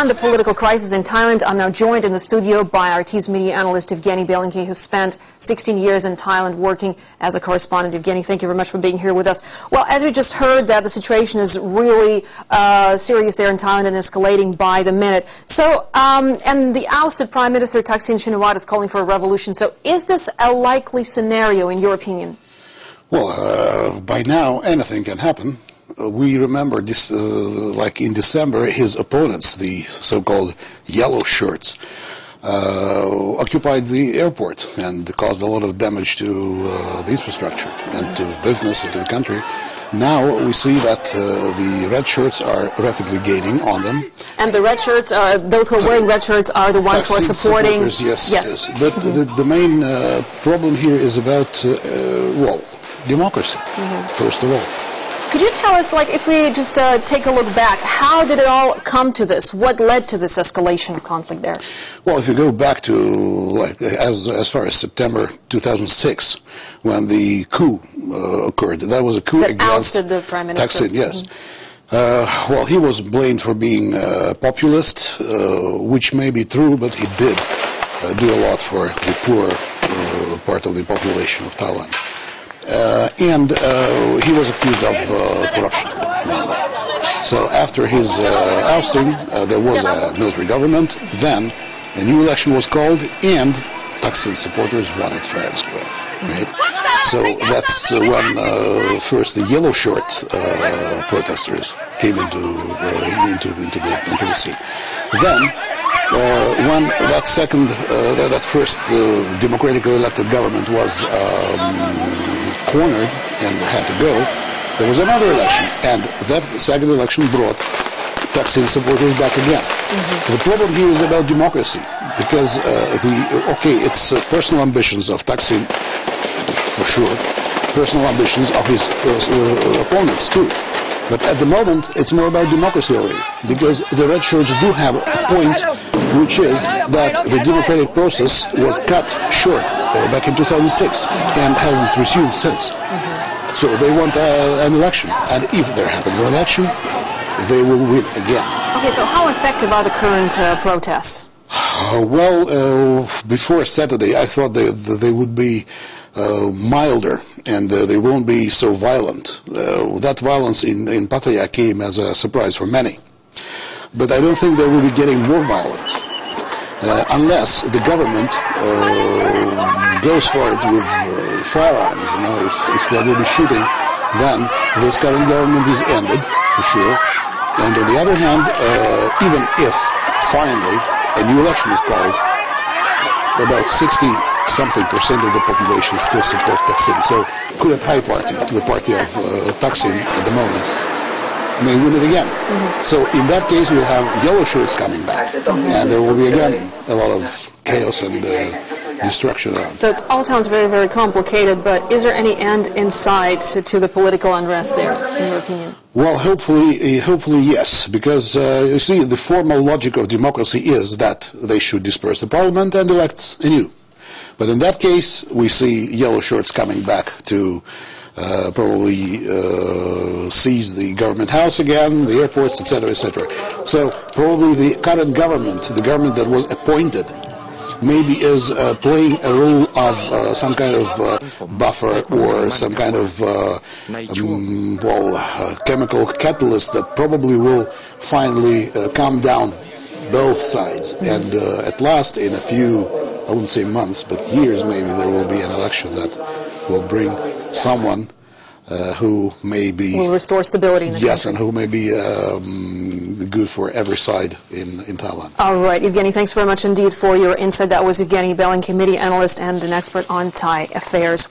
On the political crisis in Thailand, I'm now joined in the studio by RT's media analyst Evgeny Belenky, who spent 16 years in Thailand working as a correspondent. Evgeny, thank you very much for being here with us. Well, as we just heard, that the situation is really serious there in Thailand and escalating by the minute. So, and the ousted Prime Minister Thaksin Shinawatra is calling for a revolution. So, is this a likely scenario, in your opinion? Well, by now, anything can happen. We remember this, like in December, his opponents, the so-called yellow shirts, occupied the airport and caused a lot of damage to the infrastructure and to business and to the country. Now we see that the red shirts are rapidly gaining on them. And the red shirts, those who are wearing red shirts are the ones who are supporting... Yes. But the main problem here is about, well, democracy, first of all. Could you tell us, like, if we just take a look back, how did it all come to this? What led to this escalation of conflict there? Well, if you go back to, like, as far as September 2006, when the coup occurred, that was a coup that against ousted the Prime Minister. Thaksin, yes. Well, he was blamed for being populist, which may be true, but he did do a lot for the poor part of the population of Thailand. And he was accused of corruption. So after his ousting, there was a military government. Then a new election was called, and Thaksin supporters won it fair and square. Right? So that's when first the yellow shirt protesters came into the scene. Then, when that first democratically elected government was cornered and had to go, there was another election, and that second election brought Thaksin supporters back again. The problem here is about democracy, because it's personal ambitions of Thaksin, for sure, personal ambitions of his opponents too. But at the moment, it's more about democracy already, because the red shirts do have a point, which is that the democratic process was cut short back in 2006 and hasn't resumed since. So they want an election, and if there happens an election, they will win again. Okay, so how effective are the current protests? Well, before Saturday, I thought they would be milder, and they won't be so violent. That violence in Pattaya came as a surprise for many. But I don't think they will be getting more violent unless the government goes for it with firearms. You know, if there will be shooting, then this current government is ended, for sure. And on the other hand, even if finally a new election is called, about 60-something% of the population still support Thaksin. So Pheu Thai party, the party of Thaksin at the moment, may win it again. So in that case, we'll have yellow shirts coming back, and there will be again a lot of chaos and destruction around. So it all sounds very, very complicated, but is there any end in sight to the political unrest there, in your opinion? Well, hopefully yes, because you see, the formal logic of democracy is that they should disperse the parliament and elect anew. But in that case, we see yellow shirts coming back to probably seize the government house again, the airports, etc., etc. So probably the current government, the government that was appointed, maybe is playing a role of some kind of buffer or some kind of chemical catalyst that probably will finally calm down both sides. And at last, in a few, I wouldn't say months, but years maybe, there will be an election that will bring someone who may be... will restore stability in the country. Yes, and who may be good for every side in Thailand. All right, Evgeny, thanks very much indeed for your insight. That was Evgeny Belenky, media analyst and an expert on Thai affairs.